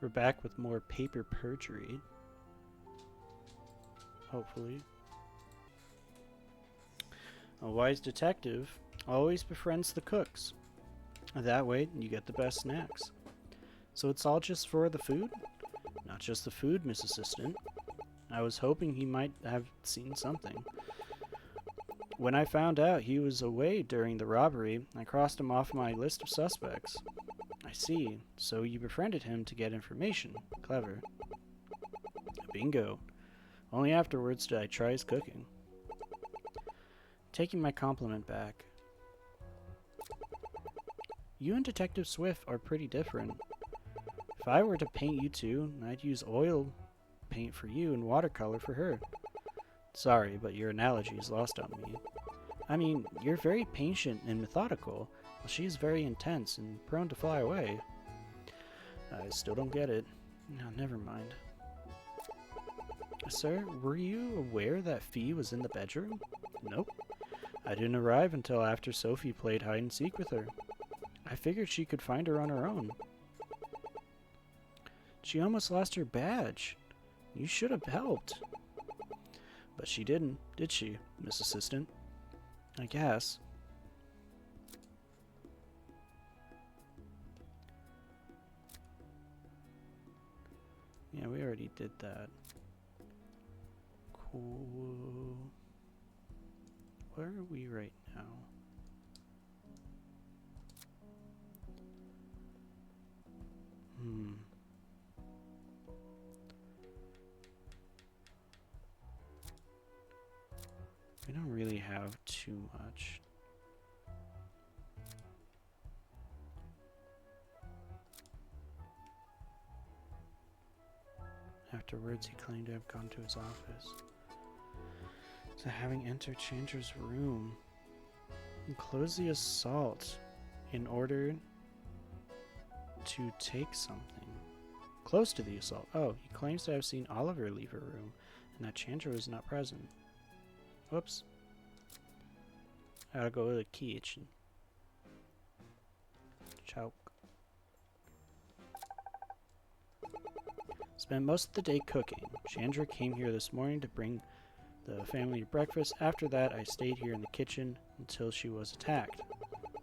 We're back with more paper perjury. Hopefully. A wise detective always befriends the cooks. That way, you get the best snacks. So it's all just for the food? Not just the food, Miss Assistant. I was hoping he might have seen something. When I found out he was away during the robbery, I crossed him off my list of suspects. I see. So you befriended him to get information. Clever. Bingo. Only afterwards did I try his cooking. Taking my compliment back. You and Detective Swift are pretty different. If I were to paint you two, I'd use oil paint for you and watercolor for her. Sorry, but your analogy is lost on me. I mean, you're very patient and methodical, while she's very intense and prone to fly away. I still don't get it. No, never mind. Sir, were you aware that Fee was in the bedroom? Nope. I didn't arrive until after Sophie played hide-and-seek with her. I figured she could find her on her own. She almost lost her badge. You should have helped. But she didn't, did she, Miss Assistant? I guess. Yeah, we already did that. Cool. Where are we right now? We don't really have too much. Afterwards, he claimed to have gone to his office. So having entered Changer's room and closed the assault in order to take something. Close to the assault. Oh, he claims to have seen Oliver leave her room and that Changer was not present. Whoops. I gotta go to the kitchen. Choke. Spent most of the day cooking. Chandra came here this morning to bring the family breakfast. After that, I stayed here in the kitchen until she was attacked.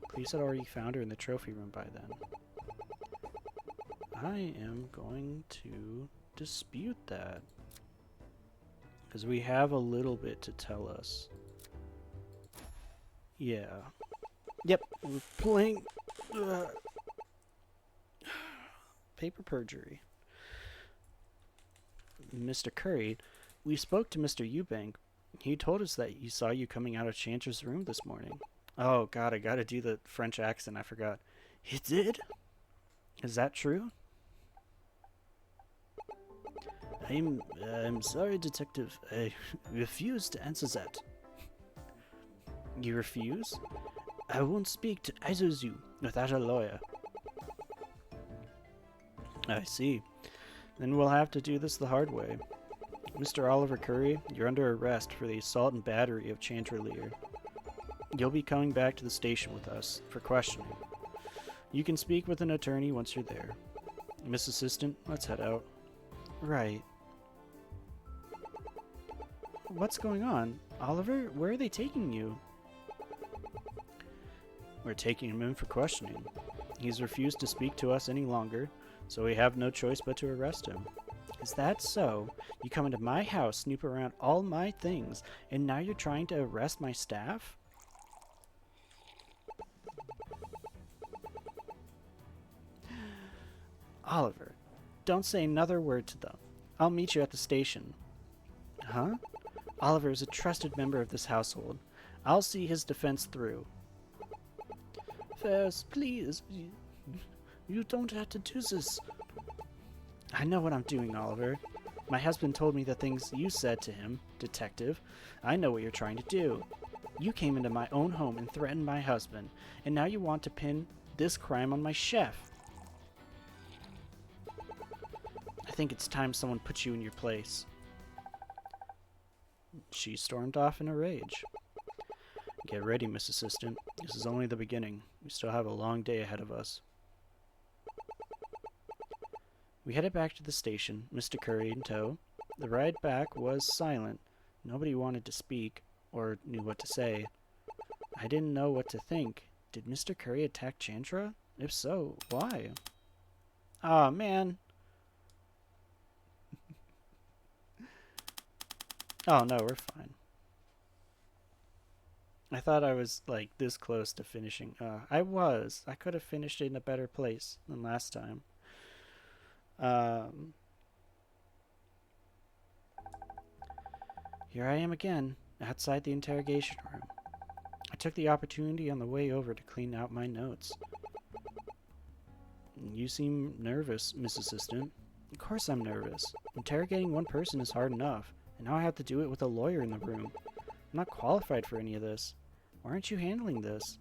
Police had already found her in the trophy room by then. I am going to dispute that, because we have a little bit to tell us. Yeah. Yep, we're playing paper perjury. Mr. Curry, we spoke to Mr. Eubank. He told us that he saw you coming out of Chanter's room this morning. Oh god, I gotta do the French accent, I forgot. He did? Is that true? I'm sorry, Detective. I refuse to answer that. You refuse? I won't speak to either of you without a lawyer. I see. Then we'll have to do this the hard way. Mr. Oliver Curry, you're under arrest for the assault and battery of Chantrelier. You'll be coming back to the station with us for questioning. You can speak with an attorney once you're there. Miss Assistant, let's head out. Right. What's going on? Oliver, where are they taking you? We're taking him in for questioning. He's refused to speak to us any longer, so we have no choice but to arrest him. Is that so? You come into my house, snoop around all my things, and now you're trying to arrest my staff? Oliver, don't say another word to them. I'll meet you at the station. Huh? Oliver is a trusted member of this household. I'll see his defense through. Ferris, please. You don't have to do this. I know what I'm doing, Oliver. My husband told me the things you said to him, Detective. I know what you're trying to do. You came into my own home and threatened my husband, and now you want to pin this crime on my chef. I think it's time someone put you in your place. She stormed off in a rage. Get ready, Miss Assistant. This is only the beginning. We still have a long day ahead of us. We headed back to the station, Mr. Curry in tow. The ride back was silent. Nobody wanted to speak, or knew what to say. I didn't know what to think. Did Mr. Curry attack Chandra? If so, why? Aw, man. Oh, no, we're fine. I thought I was, like, this close to finishing. I was. I could have finished it in a better place than last time. Um, Here I am again, outside the interrogation room. I took the opportunity on the way over to clean out my notes. You seem nervous, Miss Assistant. Of course I'm nervous. Interrogating one person is hard enough, and now I have to do it with a lawyer in the room. I'm not qualified for any of this. Why aren't you handling this?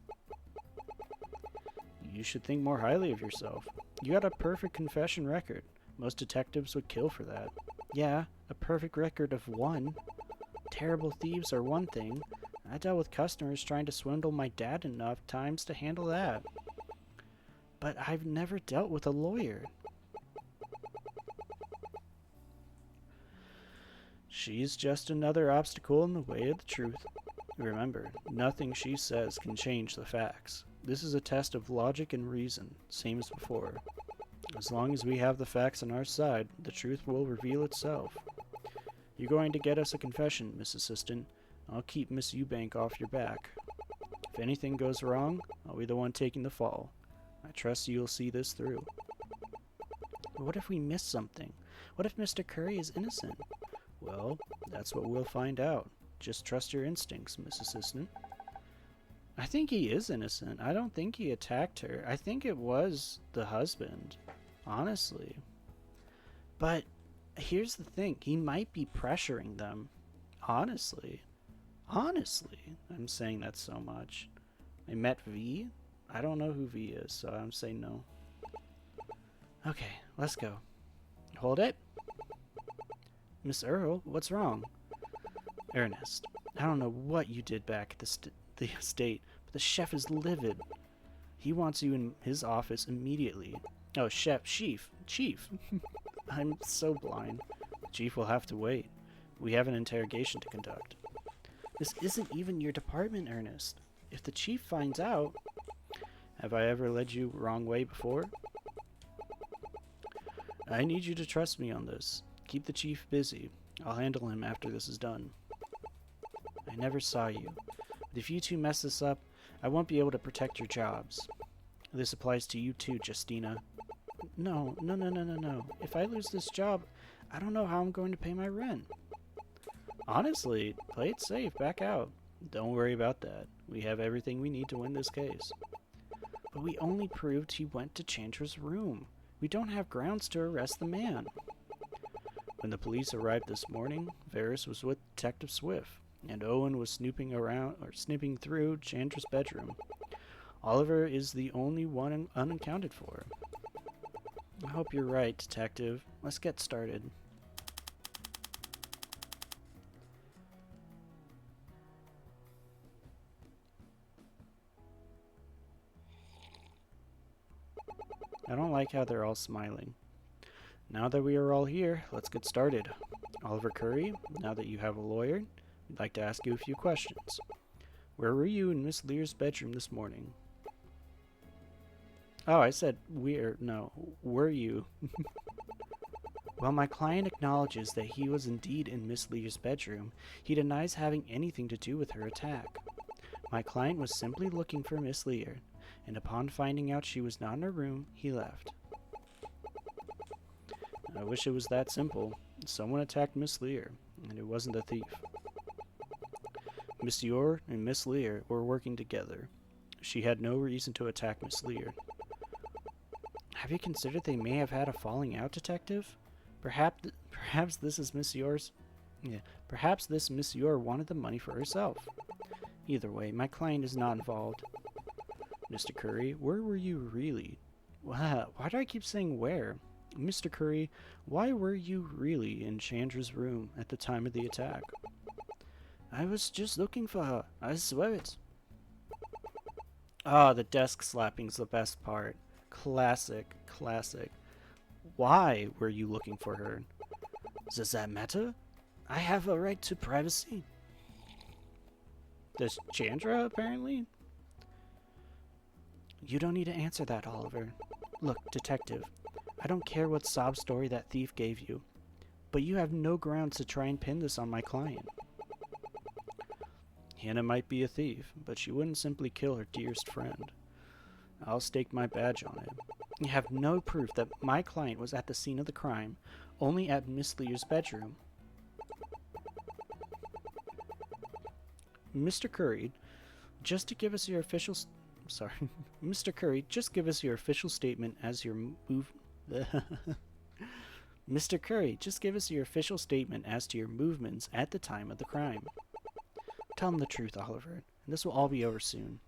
You should think more highly of yourself. You got a perfect confession record. Most detectives would kill for that. Yeah, a perfect record of one. Terrible thieves are one thing. I dealt with customers trying to swindle my dad enough times to handle that. But I've never dealt with a lawyer. She's just another obstacle in the way of the truth. Remember, nothing she says can change the facts. This is a test of logic and reason, same as before. As long as we have the facts on our side, the truth will reveal itself. You're going to get us a confession, Miss Assistant. I'll keep Miss Eubank off your back. If anything goes wrong, I'll be the one taking the fall. I trust you'll see this through. But what if we miss something? What if Mr. Curry is innocent? Well, that's what we'll find out. Just trust your instincts, Miss Assistant. I think he is innocent. I don't think he attacked her. I think it was the husband, honestly. But here's the thing. He might be pressuring them. Honestly. Honestly. I'm saying that so much. I met V. I don't know who V is, so I'm saying no. Okay, let's go. Hold it. Miss Earl, what's wrong? Ernest, I don't know what you did back at the estate, but the chef is livid. He wants you in his office immediately. Oh, Chief. I'm so blind. Chief will have to wait. We have an interrogation to conduct. This isn't even your department, Ernest. If the chief finds out... Have I ever led you wrong way before? I need you to trust me on this. Keep the chief busy. I'll handle him after this is done. I never saw you. But if you two mess this up, I won't be able to protect your jobs. This applies to you too, Justina. No. If I lose this job, I don't know how I'm going to pay my rent. Honestly, play it safe. Back out. Don't worry about that. We have everything we need to win this case. But we only proved he went to Chandra's room. We don't have grounds to arrest the man. When the police arrived this morning, Varys was with Detective Swift, and Owen was snooping through Chandra's bedroom. Oliver is the only one unaccounted for. I hope you're right, Detective. Let's get started. I don't like how they're all smiling. Now that we are all here, let's get started. Oliver Curry, now that you have a lawyer, we'd like to ask you a few questions. Where were you in Miss Lear's bedroom this morning? Oh, I said were you? While my client acknowledges that he was indeed in Miss Lear's bedroom, he denies having anything to do with her attack. My client was simply looking for Miss Lear, and upon finding out she was not in her room, he left. I wish it was that simple. Someone attacked Miss Lear, and it wasn't a thief. Monsieur and Miss Lear were working together. She had no reason to attack Miss Lear. Have you considered they may have had a falling out, Detective? Perhaps this is Monsieur's... perhaps this Monsieur wanted the money for herself. Either way, my client is not involved. Mr. Curry, where were you really? Why do I keep saying where? Mr. Curry, why were you really in Chandra's room at the time of the attack? I was just looking for her. I swear it. Ah, the desk slapping's the best part. Classic. Why were you looking for her? Does that matter? I have a right to privacy. Does Chandra, apparently? You don't need to answer that, Oliver. Look, detective, I don't care what sob story that thief gave you, but you have no grounds to try and pin this on my client. Hannah might be a thief, but she wouldn't simply kill her dearest friend. I'll stake my badge on it. You have no proof that my client was at the scene of the crime, only at Miss Lear's bedroom. Mr. Curry, just to give us your official... Mr. Curry, just give us your official statement as your move... Mr. Curry, just give us your official statement as to your movements at the time of the crime. Tell him the truth, Oliver, and this will all be over soon.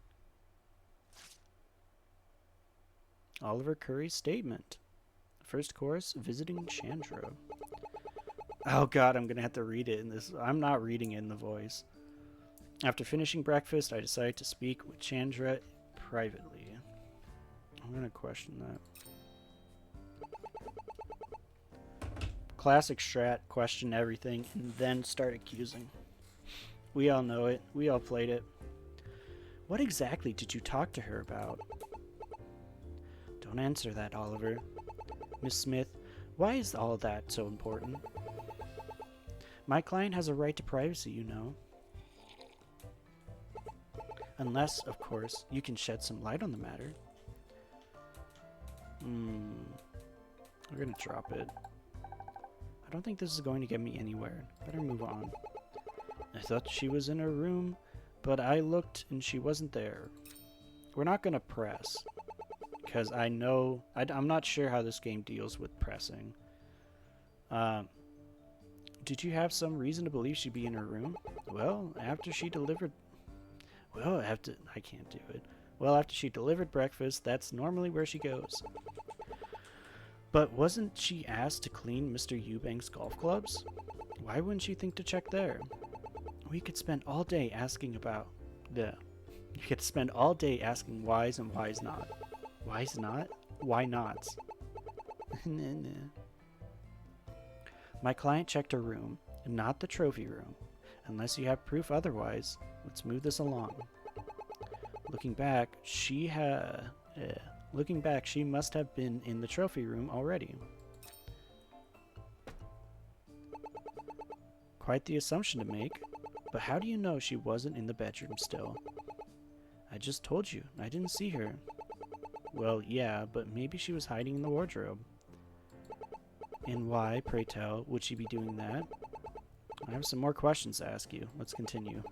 Oliver Curry's statement. First course, visiting Chandra. Oh god, I'm gonna have to read it in this. I'm not reading it in the voice. After finishing breakfast, I decided to speak with Chandra privately. I'm gonna question that. Classic strat, question everything, and then start accusing. We all know it. We all played it. What exactly did you talk to her about? Don't answer that, Oliver. Miss Smith, why is all that so important? My client has a right to privacy, you know. Unless, of course, you can shed some light on the matter. We're gonna drop it. I don't think this is going to get me anywhere. Better move on. I thought she was in her room, but I looked and she wasn't there. We're not gonna press. Because I know... I'm not sure how this game deals with pressing. Did you have some reason to believe she'd be in her room? Well, after she delivered... I can't do it. Well, after she delivered breakfast, that's normally where she goes. But wasn't she asked to clean Mr. Eubank's golf clubs? Why wouldn't she think to check there? We could spend all day asking about... You could spend all day asking whys and whys not. Why's not? Why not? My client checked her room, not the trophy room. Unless you have proof otherwise, let's move this along. Looking back, she must have been in the trophy room already. Quite the assumption to make, but how do you know she wasn't in the bedroom still? I just told you, I didn't see her. Well, yeah, but maybe she was hiding in the wardrobe. And why, pray tell, would she be doing that? I have some more questions to ask you. Let's continue.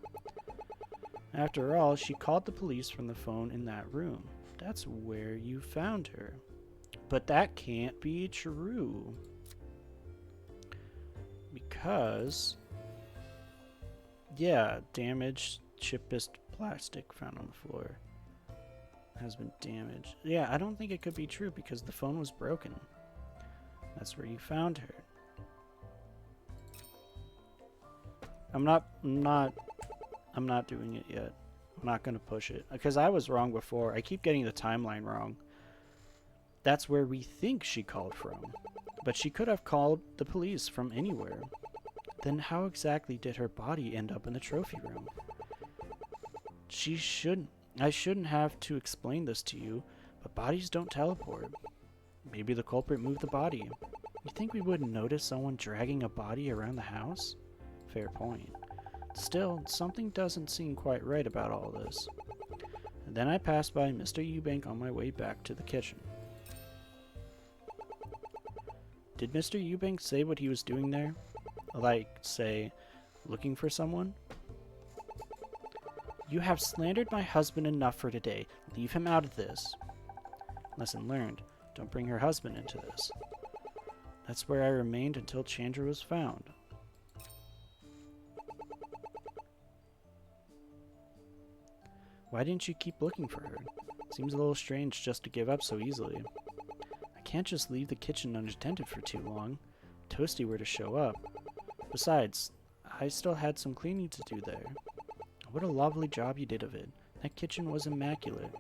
After all, she called the police from the phone in that room. That's where you found her. But that can't be true. Because... yeah, damaged, chip-bised plastic found on the floor. Has been damaged. Yeah, I don't think it could be true because the phone was broken. That's where you found her. I'm not doing it yet. I'm not going to push it because I was wrong before. I keep getting the timeline wrong. That's where we think she called from. But she could have called the police from anywhere. Then how exactly did her body end up in the trophy room? I shouldn't have to explain this to you, but bodies don't teleport. Maybe the culprit moved the body. You think we wouldn't notice someone dragging a body around the house? Fair point. Still, something doesn't seem quite right about all this. And then I passed by Mr. Eubank on my way back to the kitchen. Did Mr. Eubank say what he was doing there? Like, say, looking for someone? You have slandered my husband enough for today. Leave him out of this. Lesson learned. Don't bring her husband into this. That's where I remained until Chandra was found. Why didn't you keep looking for her? Seems a little strange just to give up so easily. I can't just leave the kitchen unattended for too long. Toasty were to show up. Besides, I still had some cleaning to do there. What a lovely job you did of it. That kitchen was immaculate.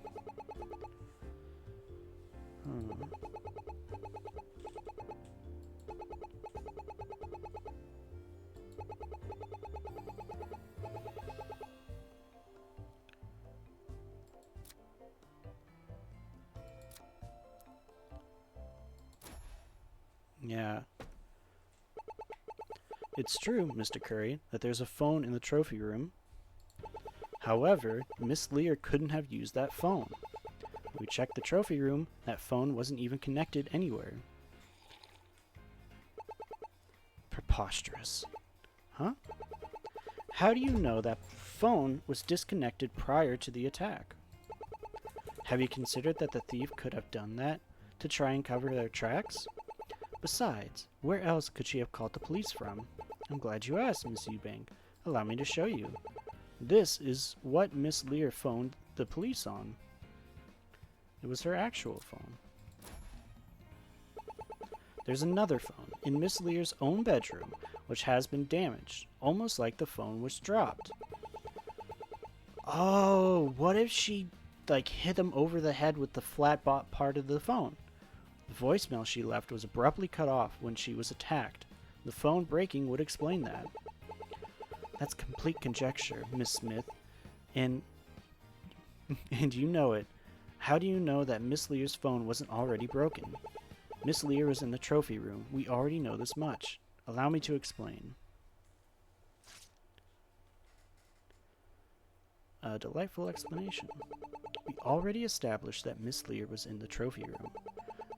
Yeah. It's true, Mr. Curry, that there's a phone in the trophy room. However, Miss Lear couldn't have used that phone. We checked the trophy room, that phone wasn't even connected anywhere. Preposterous. Huh? How do you know that phone was disconnected prior to the attack? Have you considered that the thief could have done that to try and cover their tracks? Besides, where else could she have called the police from? I'm glad you asked, Miss Eubank. Allow me to show you. This is what Miss Lear phoned the police on. It was her actual phone. There's another phone in Miss Lear's own bedroom, which has been damaged, almost like the phone was dropped. Oh, what if she, hit him over the head with the flat part of the phone? The voicemail she left was abruptly cut off when she was attacked. The phone breaking would explain that. That's complete conjecture, Miss Smith, and you know it. How do you know that Miss Lear's phone wasn't already broken? Miss Lear was in the trophy room. We already know this much. Allow me to explain. A delightful explanation. We already established that Miss Lear was in the trophy room.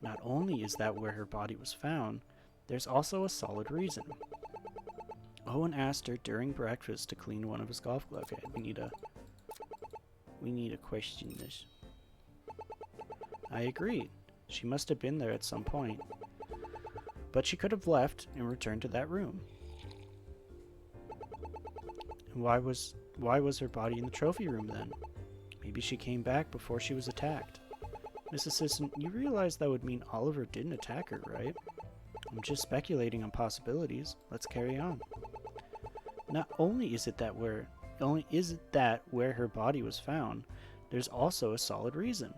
Not only is that where her body was found, there's also a solid reason. Owen asked her during breakfast to clean one of his golf gloves. Okay, we need to question this. I agreed. She must have been there at some point. But she could have left and returned to that room. And why was her body in the trophy room then? Maybe she came back before she was attacked. Miss Assistant, you realize that would mean Oliver didn't attack her, right? I'm just speculating on possibilities. Let's carry on. Not only is that where her body was found, there's also a solid reason.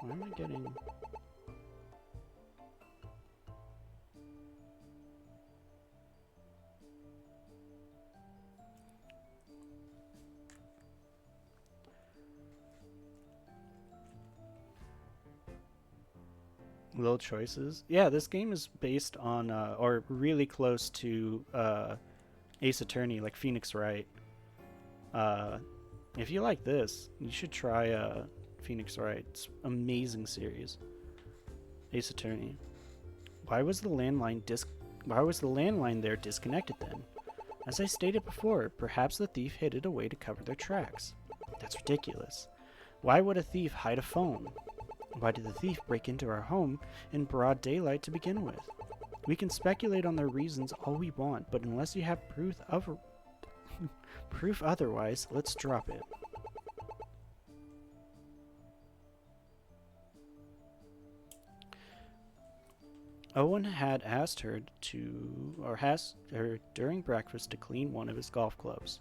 Why am I getting... Little choices. Yeah, this game is based on, or really close to, Ace Attorney, like Phoenix Wright. If you like this, you should try, Phoenix Wright. It's an amazing series. Ace Attorney. Why was the landline there disconnected then? As I stated before, perhaps the thief hid it away to cover their tracks. That's ridiculous. Why would a thief hide a phone? Why did the thief break into our home in broad daylight to begin with? We can speculate on their reasons all we want, but unless you have proof otherwise, let's drop it. Owen had asked her during breakfast to clean one of his golf clubs.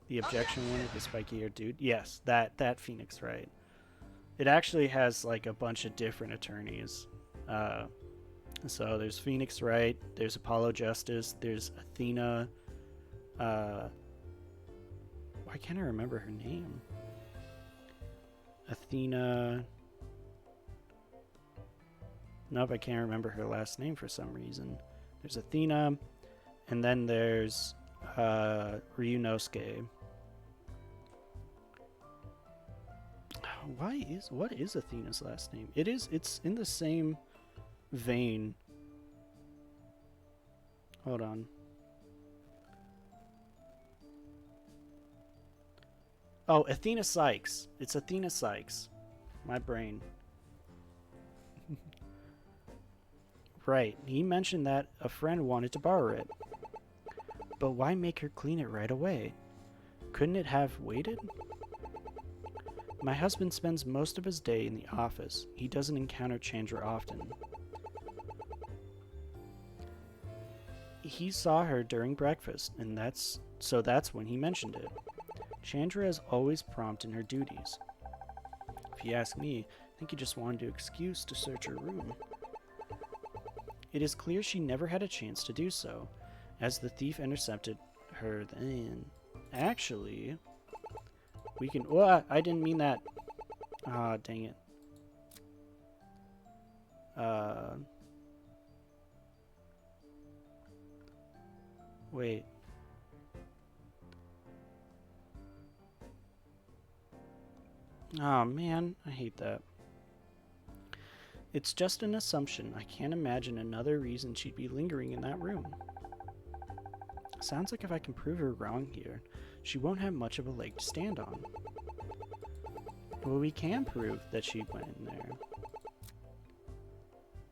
The objection one of the spiky-haired dude? Yes, that Phoenix Wright. It actually has like a bunch of different attorneys. So there's Phoenix Wright, there's Apollo Justice, there's Athena. Why can't I remember her name? Athena. Nope, I can't remember her last name for some reason. There's Athena, and then there's Ryunosuke. What is Athena's last name? It's in the same vein. Hold on. Oh, Athena Sykes. It's Athena Sykes. My brain. Right, he mentioned that a friend wanted to borrow it. But why make her clean it right away? Couldn't it have waited? My husband spends most of his day in the office. He doesn't encounter Chandra often. He saw her during breakfast, and that's when he mentioned it. Chandra is always prompt in her duties. If you ask me, I think he just wanted an excuse to search her room. It is clear she never had a chance to do so, as the thief intercepted her then. Actually, we can... Oh, I didn't mean that. Ah, dang it. Wait. Oh man, I hate that. It's just an assumption. I can't imagine another reason she'd be lingering in that room. Sounds like if I can prove her wrong here, she won't have much of a leg to stand on. Well, we can prove that she went in there.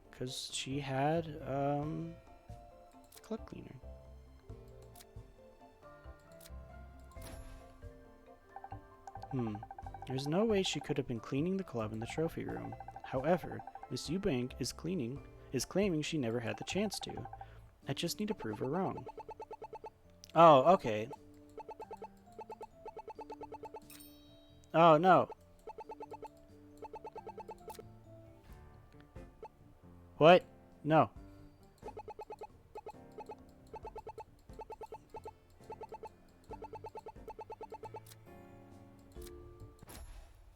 Because she had, club cleaner. There's no way she could have been cleaning the club in the trophy room. However, Miss Eubank is claiming she never had the chance to. I just need to prove her wrong. Oh, okay. Oh, no. What? No.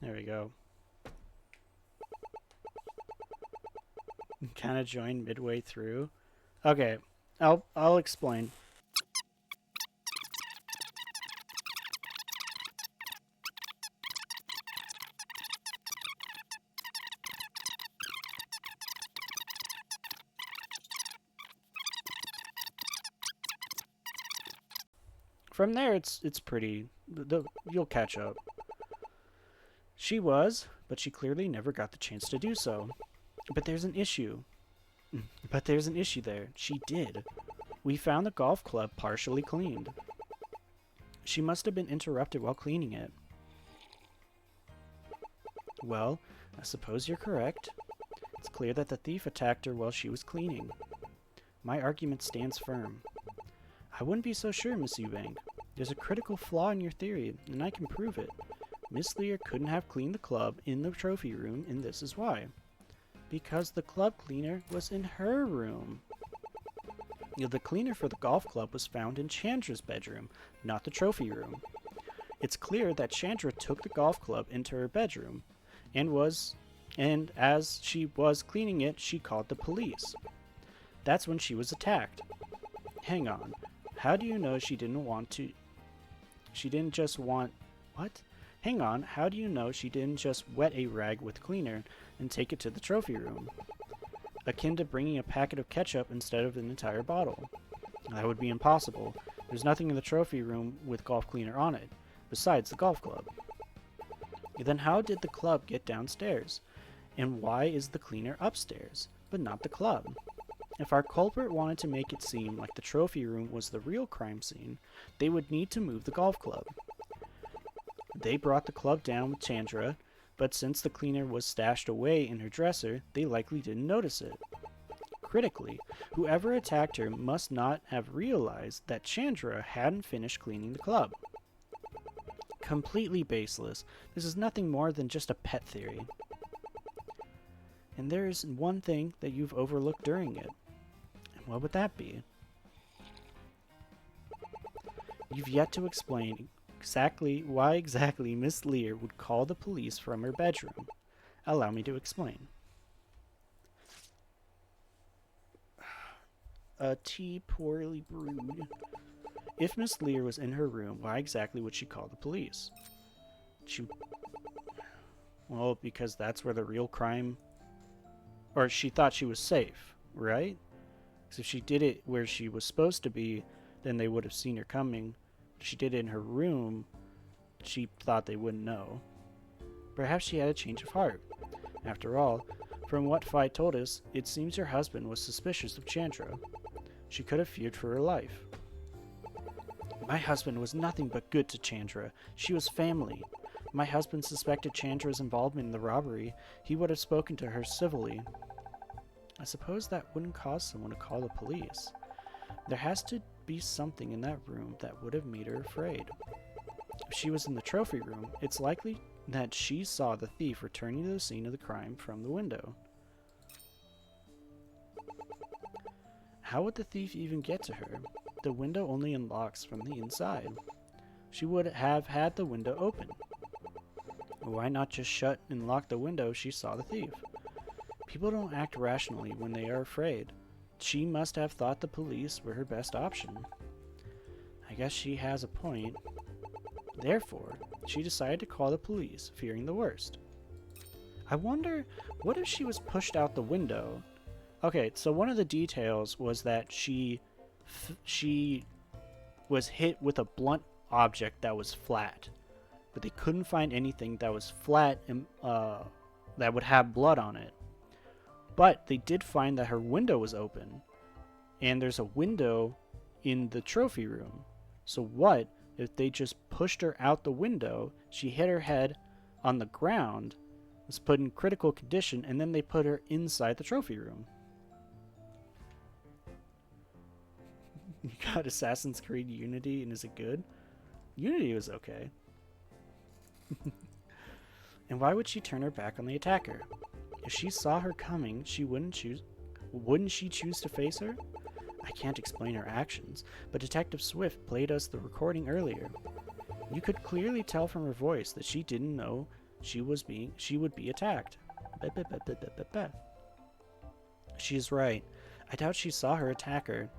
There we go. Kind of joined midway through. Okay, I'll explain. From there, it's pretty. You'll catch up. She was, but she clearly never got the chance to do so. But there's an issue. But there's an issue there. She did. We found the golf club partially cleaned. She must have been interrupted while cleaning it. Well, I suppose you're correct. It's clear that the thief attacked her while she was cleaning. My argument stands firm. I wouldn't be so sure, Miss Eubank. There's a critical flaw in your theory, and I can prove it. Miss Lear couldn't have cleaned the club in the trophy room, and this is why. Because the club cleaner was in her room. The cleaner for the golf club was found in Chandra's bedroom, not the trophy room. It's clear that Chandra took the golf club into her bedroom, and as she was cleaning it, she called the police. That's when she was attacked. Hang on. How do you know she didn't just want... What? Hang on, how do you know she didn't just wet a rag with cleaner and take it to the trophy room? Akin to bringing a packet of ketchup instead of an entire bottle. That would be impossible. There's nothing in the trophy room with golf cleaner on it, besides the golf club. Then how did the club get downstairs? And why is the cleaner upstairs, but not the club? If our culprit wanted to make it seem like the trophy room was the real crime scene, they would need to move the golf club. They brought the club down with Chandra, but since the cleaner was stashed away in her dresser, they likely didn't notice it. Critically, whoever attacked her must not have realized that Chandra hadn't finished cleaning the club. Completely baseless. This is nothing more than just a pet theory. And there is one thing that you've overlooked during it. And what would that be? You've yet to explain why exactly Miss Lear would call the police from her bedroom. Allow me to explain. A tea poorly brewed. If Miss Lear was in her room, why exactly would she call the police? Well, because that's where the real crime... Or she thought she was safe, right? Because if she did it where she was supposed to be, then they would have seen her coming. If she did it in her room, she thought they wouldn't know. Perhaps she had a change of heart. After all, from what Fi told us, it seems her husband was suspicious of Chandra. She could have feared for her life. My husband was nothing but good to Chandra. She was family. My husband suspected Chandra's involvement in the robbery. He would have spoken to her civilly. I suppose that wouldn't cause someone to call the police. There has to be something in that room that would have made her afraid. If she was in the trophy room, it's likely that she saw the thief returning to the scene of the crime from the window. How would the thief even get to her? The window only unlocks from the inside. She would have had the window open. Why not just shut and lock the window if she saw the thief? People don't act rationally when they are afraid. She must have thought the police were her best option. I guess she has a point. Therefore, she decided to call the police, fearing the worst. I wonder, what if she was pushed out the window? Okay, so one of the details was that she was hit with a blunt object that was flat, but they couldn't find anything that was flat and that would have blood on it. But they did find that her window was open, and there's a window in the trophy room. So what if they just pushed her out the window, she hit her head on the ground, was put in critical condition, and then they put her inside the trophy room? You got Assassin's Creed Unity, and is it good? Unity was okay. And why would she turn her back on the attacker? If she saw her coming, wouldn't she choose to face her? I can't explain her actions, but Detective Swift played us the recording earlier. You could clearly tell from her voice that she didn't know she would be attacked. She's right. I doubt she saw her attacker.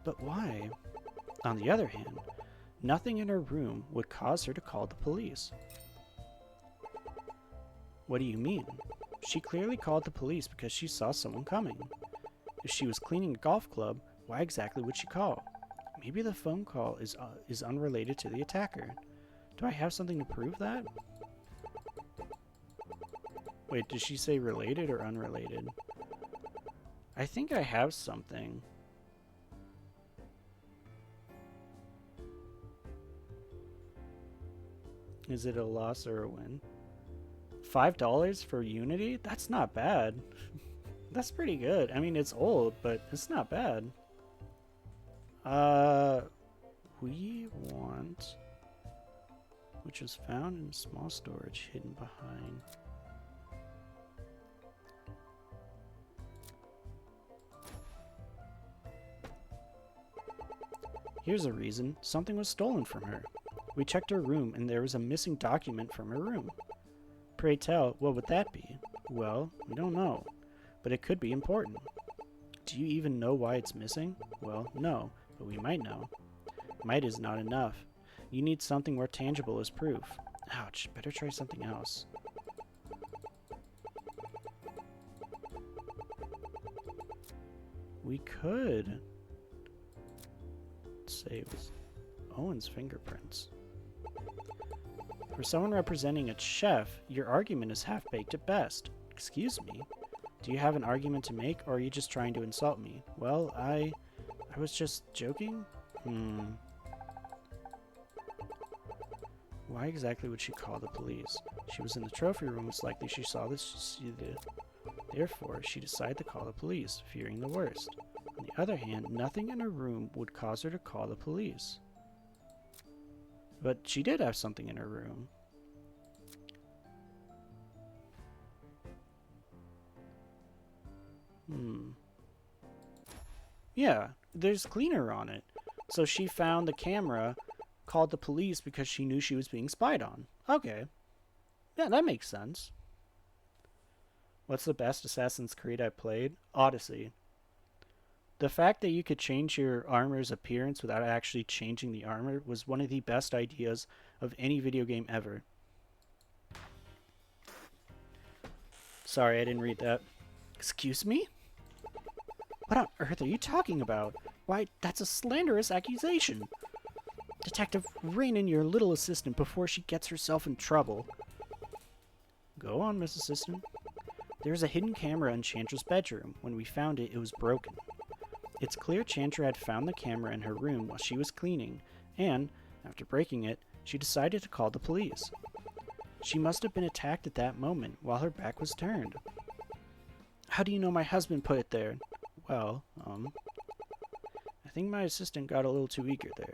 But why? On the other hand, nothing in her room would cause her to call the police. What do you mean? She clearly called the police because she saw someone coming. If she was cleaning a golf club, why exactly would she call? Maybe the phone call is unrelated to the attacker. Do I have something to prove that? Wait, did she say related or unrelated? I think I have something. Is it a loss or a win? $5 for Unity? That's not bad. That's pretty good. I mean, it's old, but it's not bad. We want... which was found in small storage hidden behind... Here's a reason. Something was stolen from her. We checked her room, and there was a missing document from her room. Pray tell, what would that be? Well, we don't know, but it could be important. Do you even know why it's missing? Well, no, but we might know. Might is not enough. You need something more tangible as proof. Ouch, better try something else. We could say it was Owen's fingerprints. For someone representing a chef, your argument is half-baked at best. Excuse me? Do you have an argument to make, or are you just trying to insult me? Well, I was just joking? Why exactly would she call the police? She was in the trophy room, it's likely she saw this. Therefore, she decided to call the police, fearing the worst. On the other hand, nothing in her room would cause her to call the police. But she did have something in her room. Yeah, there's cleaner on it. So she found the camera, called the police because she knew she was being spied on. Okay. Yeah, that makes sense. What's the best Assassin's Creed I played? Odyssey. The fact that you could change your armor's appearance without actually changing the armor was one of the best ideas of any video game ever. Sorry, I didn't read that. Excuse me? What on earth are you talking about? Why, that's a slanderous accusation. Detective, rein in your little assistant before she gets herself in trouble. Go on, Miss Assistant. There's a hidden camera in Chandra's bedroom. When we found it, it was broken. It's clear Chandra had found the camera in her room while she was cleaning, and, after breaking it, she decided to call the police. She must have been attacked at that moment while her back was turned. How do you know my husband put it there? Well, I think my assistant got a little too eager there.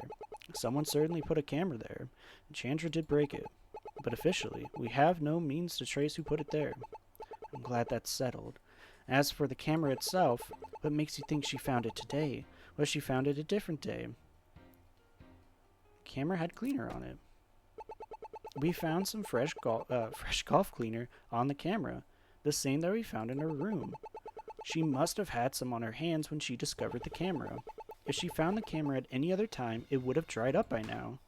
Someone certainly put a camera there, and Chandra did break it. But officially, we have no means to trace who put it there. I'm glad that's settled. As for the camera itself, what makes you think she found it today? Well, she found it a different day. Camera had cleaner on it. We found some fresh golf cleaner on the camera, the same that we found in her room. She must have had some on her hands when she discovered the camera. If she found the camera at any other time, it would have dried up by now.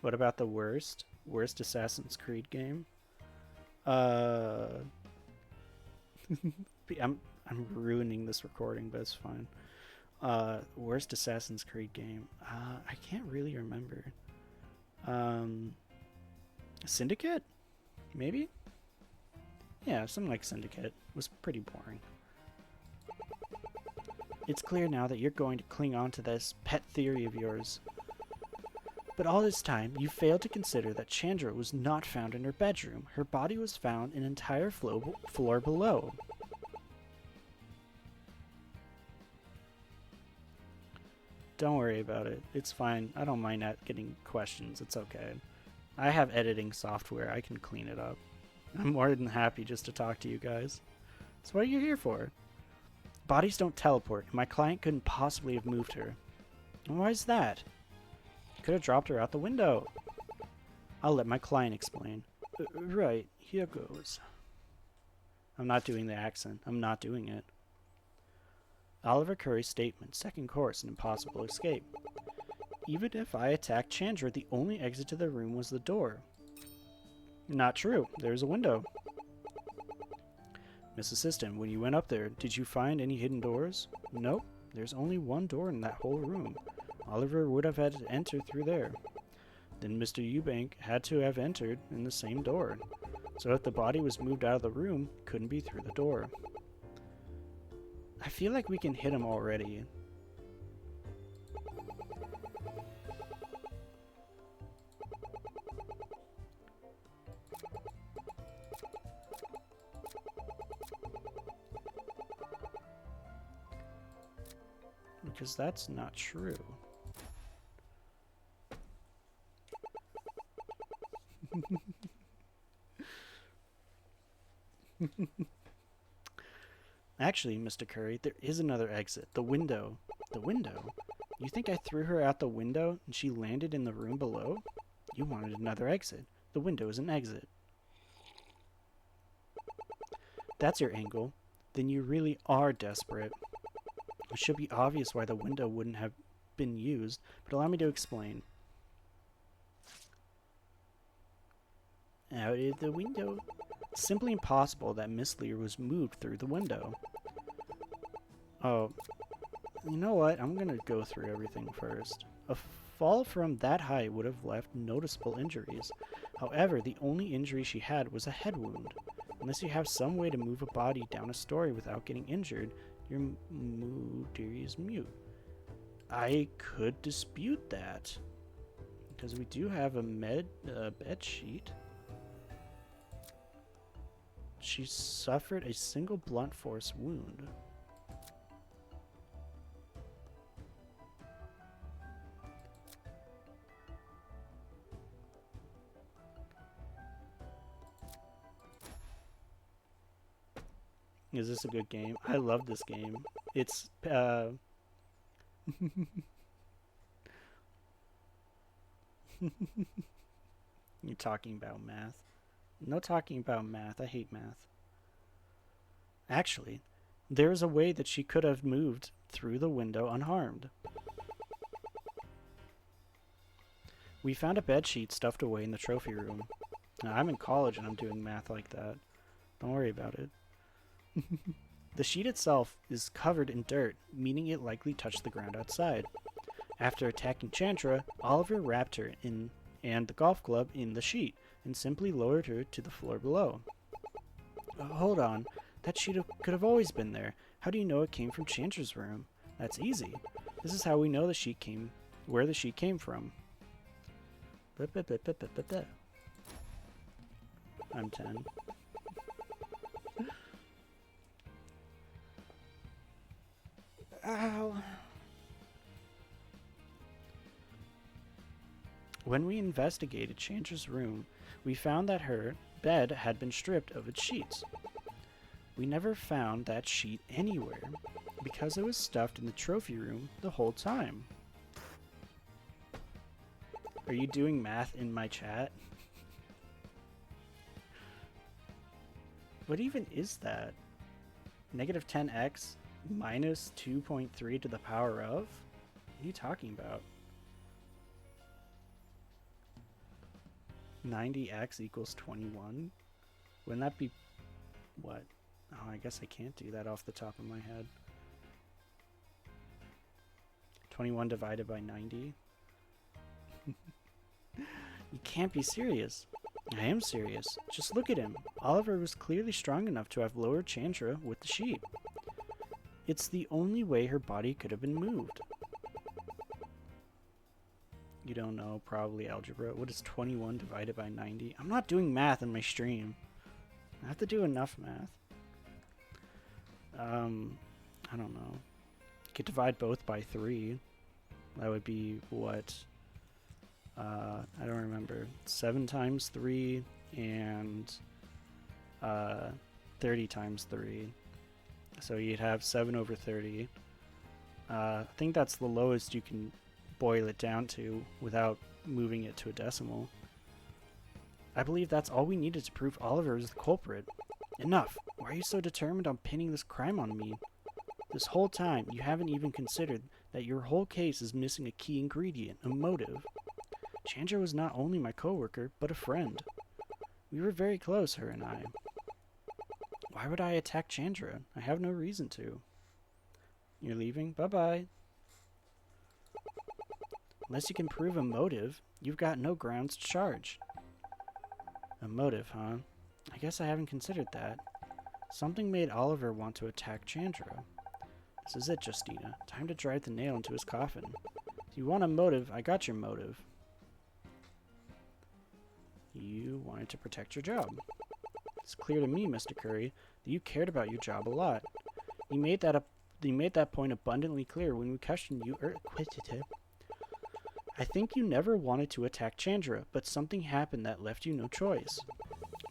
What about the worst? Worst Assassin's Creed game? I'm ruining this recording, but it's fine. Worst Assassin's Creed game? I can't really remember. Syndicate? Maybe? Yeah, something like Syndicate. It was pretty boring. It's clear now that you're going to cling on to this pet theory of yours. But all this time, you failed to consider that Chandra was not found in her bedroom. Her body was found an entire floor below. Don't worry about it. It's fine. I don't mind getting questions. It's okay. I have editing software. I can clean it up. I'm more than happy just to talk to you guys. So what are you here for? Bodies don't teleport, and my client couldn't possibly have moved her. And why is that? You could have dropped her out the window. I'll let my client explain. Right, here goes. I'm not doing the accent. I'm not doing it. Oliver Curry's statement, second course, an impossible escape. Even if I attacked Chandra, the only exit to the room was the door. Not true. There's a window. Miss Assistant, when you went up there, did you find any hidden doors? Nope. There's only one door in that whole room. Oliver would have had to enter through there. Then Mr. Eubank had to have entered in the same door. So if the body was moved out of the room, it couldn't be through the door. I feel like we can hit him already. Because that's not true. Actually, Mr. Curry, there is another exit. The window. The window? You think I threw her out the window and she landed in the room below? You wanted another exit. The window is an exit. That's your angle. Then you really are desperate. It should be obvious why the window wouldn't have been used, but allow me to explain. Out of the window. It's simply impossible that Miss Lear was moved through the window. Oh, you know what? I'm gonna go through everything first. A fall from that height would have left noticeable injuries. However, the only injury she had was a head wound. Unless you have some way to move a body down a story without getting injured, your theory is mute. I could dispute that. Because we do have a bed sheet. She suffered a single blunt force wound. Is this a good game? I love this game. It's, You're talking about math. No talking about math. I hate math. Actually, there is a way that she could have moved through the window unharmed. We found a bedsheet stuffed away in the trophy room. Now, I'm in college and I'm doing math like that. Don't worry about it. The sheet itself is covered in dirt, meaning it likely touched the ground outside. After attacking Chandra, Oliver wrapped her in and the golf club in the sheet, and simply lowered her to the floor below. Hold on, that sheet could have always been there. How do you know it came from Chandra's room? That's easy. This is how we know the sheet came, where the sheet came from. I'm 10. Ow. When we investigated Chandra's room, we found that her bed had been stripped of its sheets. We never found that sheet anywhere, because it was stuffed in the trophy room the whole time. Are you doing math in my chat? What even is that? Negative 10x minus 2.3 to the power of? What are you talking about? 90x equals 21? Wouldn't that be... what? Oh, I guess I can't do that off the top of my head. 21 divided by 90? You can't be serious. I am serious. Just look at him. Oliver was clearly strong enough to have lowered Chandra with the sheep. It's the only way her body could have been moved. You don't know, probably algebra. What is 21 divided by 90? I'm not doing math in my stream. I have to do enough math. I don't know. You could divide both by 3. That would be what? I don't remember. 7 times 3 and 30 times 3. So you'd have 7 over 30. I think that's the lowest you can boil it down to without moving it to a decimal. I believe that's all we needed to prove Oliver is the culprit. Enough! Why are you so determined on pinning this crime on me? This whole time, you haven't even considered that your whole case is missing a key ingredient, a motive. Chandra was not only my coworker, but a friend. We were very close, her and I. Why would I attack Chandra? I have no reason to. You're leaving? Bye-bye. Unless you can prove a motive, you've got no grounds to charge. A motive, huh? I guess I haven't considered that. Something made Oliver want to attack Chandra. This is it, Justina. Time to drive the nail into his coffin. If you want a motive, I got your motive. You wanted to protect your job. It's clear to me, Mr. Curry, that you cared about your job a lot. You made that point abundantly clear when we questioned you quitted. I think you never wanted to attack Chandra, but something happened that left you no choice.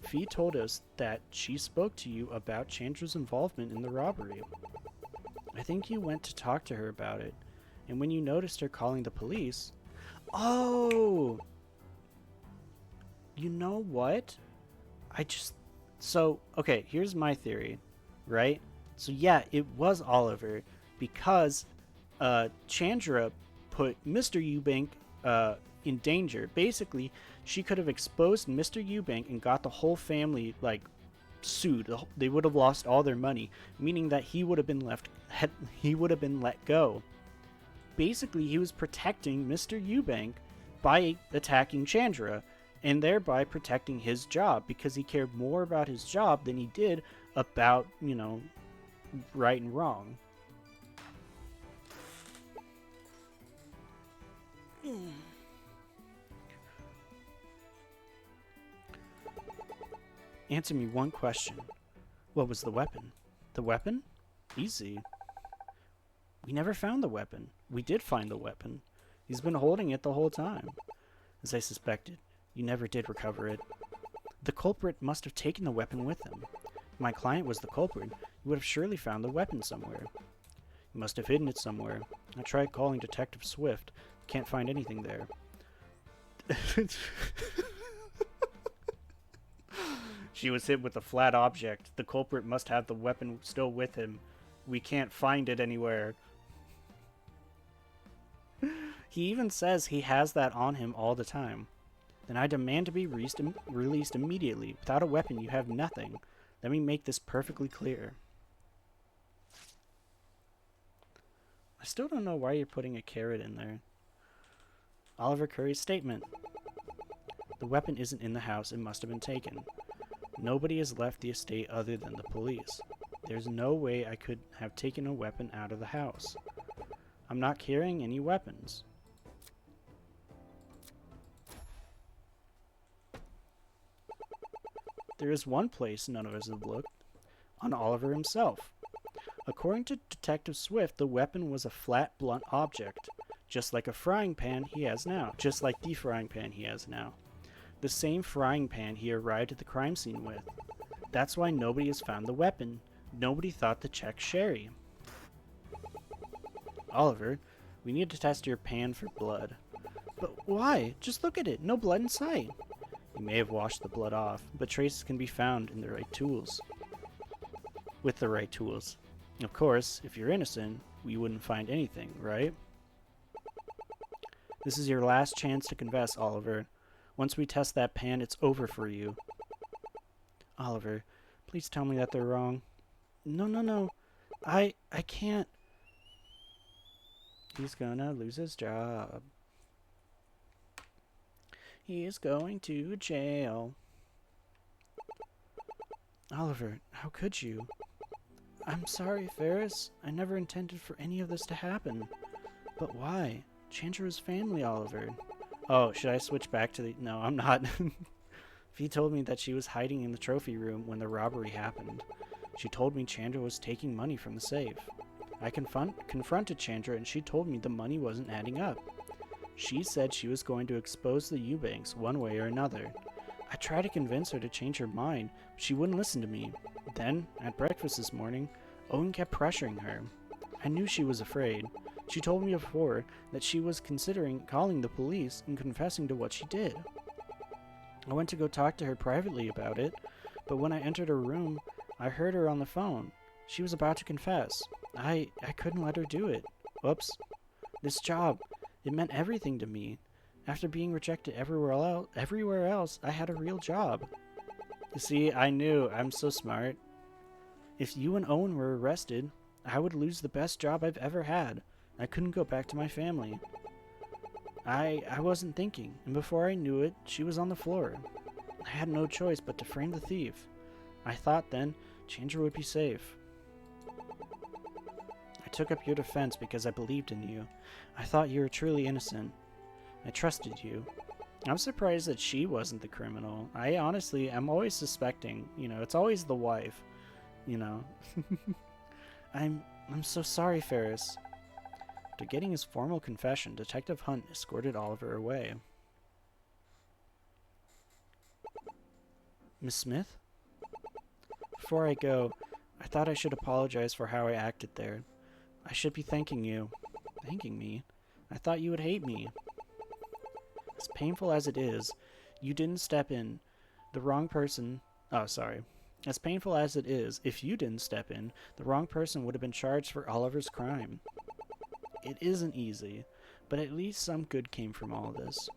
Fee told us that she spoke to you about Chandra's involvement in the robbery. I think you went to talk to her about it, and when you noticed her calling the police... Oh! You know what? So, okay, here's my theory, right? So yeah, it was Oliver, because Chandra put Mr. Eubank in danger. Basically, she could have exposed Mr. Eubank and got the whole family, like, sued. They would have lost all their money, meaning that he would have been let go. Basically, he was protecting Mr. Eubank by attacking Chandra, and thereby protecting his job, because he cared more about his job than he did about, you know, right and wrong. Answer me one question. What was the weapon? The weapon? Easy. We never found the weapon. We did find the weapon. He's been holding it the whole time. As I suspected, you never did recover it. The culprit must have taken the weapon with him. If my client was the culprit, he would have surely found the weapon somewhere. He must have hidden it somewhere. I tried calling Detective Swift. Can't find anything there. She was hit with a flat object. The culprit must have the weapon still with him. We can't find it anywhere. He even says he has that on him all the time. Then I demand to be released immediately. Without a weapon, you have nothing. Let me make this perfectly clear. I still don't know why you're putting a carrot in there. Oliver Curry's statement. The weapon isn't in the house. It must have been taken. Nobody has left the estate other than the police. There's no way I could have taken a weapon out of the house. I'm not carrying any weapons. There is one place none of us have looked. On Oliver himself. According to Detective Swift, the weapon was a flat, blunt object. Just like a frying pan he has now. Just like the frying pan he has now. The same frying pan he arrived at the crime scene with. That's why nobody has found the weapon. Nobody thought to check Sherry. Oliver, we need to test your pan for blood. But why? Just look at it. No blood in sight. You may have washed the blood off, but traces can be found in the right tools. with the right tools. Of course, if you're innocent, we wouldn't find anything, right? This is your last chance to confess, Oliver. Once we test that pan, it's over for you. Oliver, please tell me that they're wrong. No, no, no. I can't. He's gonna lose his job. He is going to jail. Oliver, how could you? I'm sorry, Ferris. I never intended for any of this to happen. But why? Chandra's family, Oliver. Oh, should I switch back to the... No, I'm not. Fee told me that she was hiding in the trophy room when the robbery happened. She told me Chandra was taking money from the safe. I confronted Chandra and she told me the money wasn't adding up. She said she was going to expose the Eubanks one way or another. I tried to convince her to change her mind, but she wouldn't listen to me. Then, at breakfast this morning, Owen kept pressuring her. I knew she was afraid. She told me before that she was considering calling the police and confessing to what she did. I went to go talk to her privately about it, but when I entered her room, I heard her on the phone. She was about to confess. I couldn't let her do it. Whoops. This job, it meant everything to me. After being rejected everywhere else, I had a real job. You see, I knew. I'm so smart. If you and Owen were arrested, I would lose the best job I've ever had. I couldn't go back to my family. I wasn't thinking, and before I knew it, she was on the floor. I had no choice but to frame the thief. I thought then Chandra would be safe. I took up your defense because I believed in you. I thought you were truly innocent. I trusted you. I'm surprised that she wasn't the criminal. I honestly am always suspecting, it's always the wife, I'm so sorry, Ferris. After getting his formal confession, Detective Hunt escorted Oliver away. Miss Smith? Before I go, I thought I should apologize for how I acted there. I should be thanking you. Thanking me? I thought you would hate me. As painful as it is, you didn't step in. The wrong person... Oh, sorry. As painful as it is, if you didn't step in, the wrong person would have been charged for Oliver's crime. It isn't easy, but at least some good came from all of this.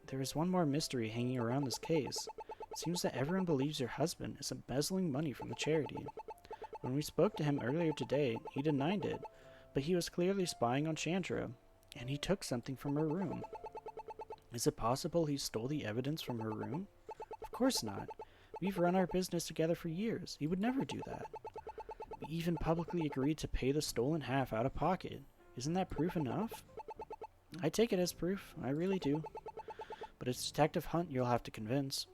There is one more mystery hanging around this case. It seems that everyone believes your husband is embezzling money from the charity. When we spoke to him earlier today, he denied it, but he was clearly spying on Chandra, and he took something from her room. Is it possible he stole the evidence from her room? Of course not. We've run our business together for years. He would never do that. We even publicly agreed to pay the stolen half out of pocket. Isn't that proof enough? I take it as proof. I really do. But it's Detective Hunt you'll have to convince.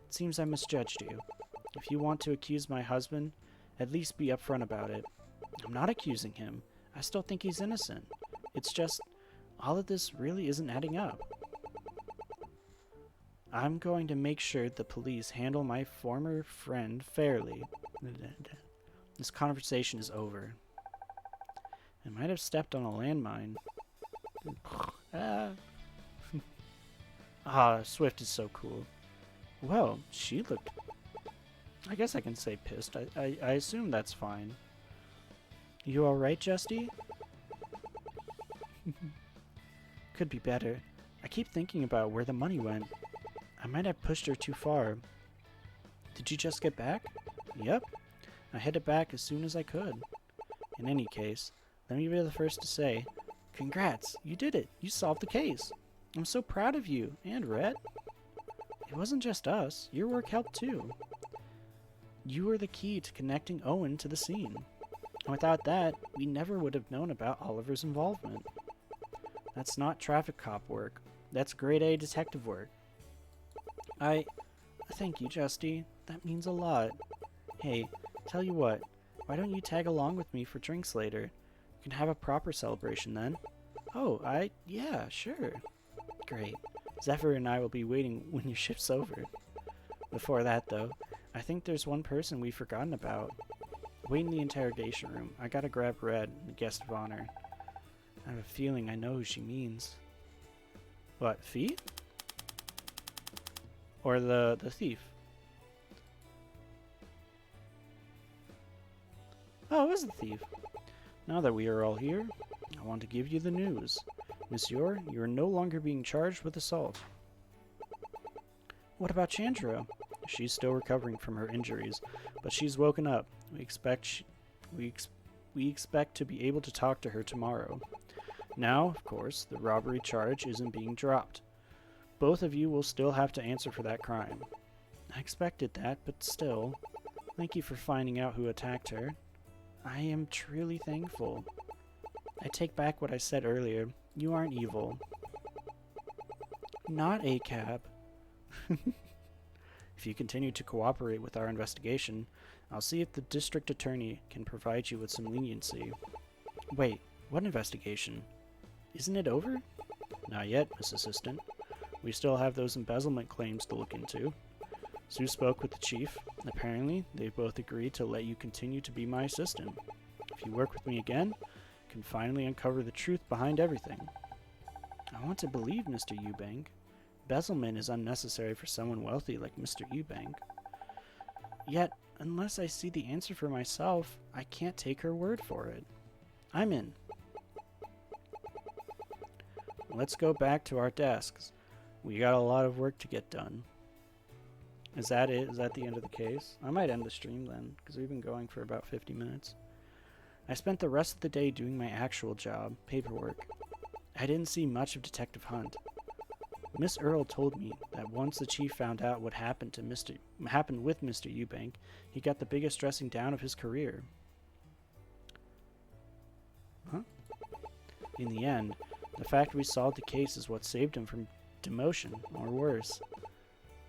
It seems I misjudged you. If you want to accuse my husband, at least be upfront about it. I'm not accusing him. I still think he's innocent. It's just, all of this really isn't adding up. I'm going to make sure the police handle my former friend fairly. This conversation is over. I might have stepped on a landmine. Swift is so cool. Well, she looked... I guess I can say pissed. I assume that's fine. You alright, Justy? Could be better. I keep thinking about where the money went. I might have pushed her too far. Did you just get back? Yep. I headed back as soon as I could. In any case, let me be the first to say, congrats, you did it. You solved the case. I'm so proud of you, and Rhett. It wasn't just us. Your work helped too. You were the key to connecting Owen to the scene. And without that, we never would have known about Oliver's involvement. That's not traffic cop work. That's grade A detective work. Thank you, Justy. That means a lot. Hey, tell you what, why don't you tag along with me for drinks later? You can have a proper celebration then. Oh, yeah, sure. Great. Zephyr and I will be waiting when your shift's over. Before that, though, I think there's one person we've forgotten about. Wait in the interrogation room. I gotta grab Red, the guest of honor. I have a feeling I know who she means. What, Fee? Or the thief? Oh, it was the thief. Now that we are all here, I want to give you the news. Monsieur, you are no longer being charged with assault. What about Chandra? She's still recovering from her injuries, but she's woken up. We expect to be able to talk to her tomorrow. Now, of course, the robbery charge isn't being dropped. Both of you will still have to answer for that crime. I expected that, but still, thank you for finding out who attacked her. I am truly thankful. I take back what I said earlier. You aren't evil. Not a cab. If you continue to cooperate with our investigation, I'll see if the district attorney can provide you with some leniency. Wait, what investigation? Isn't it over? Not yet, Miss Assistant. We still have those embezzlement claims to look into. Sue spoke with the chief. Apparently, they both agreed to let you continue to be my assistant. If you work with me again, you can finally uncover the truth behind everything. I want to believe Mr. Eubank. Embezzlement is unnecessary for someone wealthy like Mr. Eubank. Yet, unless I see the answer for myself, I can't take her word for it. I'm in. Let's go back to our desks. We got a lot of work to get done. Is that it? Is that the end of the case? I might end the stream then, because we've been going for about 50 minutes. I spent the rest of the day doing my actual job, paperwork. I didn't see much of Detective Hunt. Miss Earle told me that once the chief found out what happened with Mr. Eubank, he got the biggest dressing down of his career. Huh? In the end, the fact we solved the case is what saved him from demotion, or worse.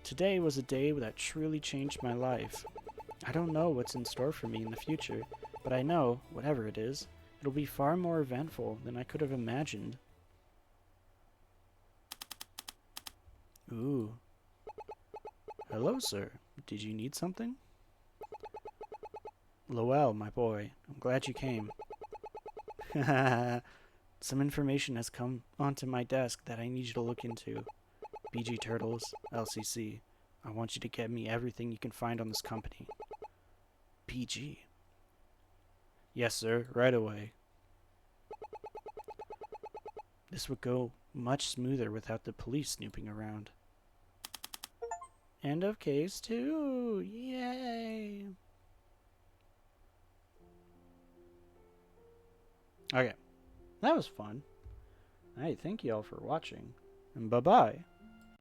Today was a day that truly changed my life. I don't know what's in store for me in the future, but I know, whatever it is, it'll be far more eventful than I could have imagined. Ooh. Hello, sir. Did you need something? Lowell, my boy, I'm glad you came. Some information has come onto my desk that I need you to look into. BG Turtles, LCC. I want you to get me everything you can find on this company. PG. Yes, sir, right away. This would go much smoother without the police snooping around. End of case 2. Yay! Okay. That was fun. Alright, thank you all for watching. And bye-bye.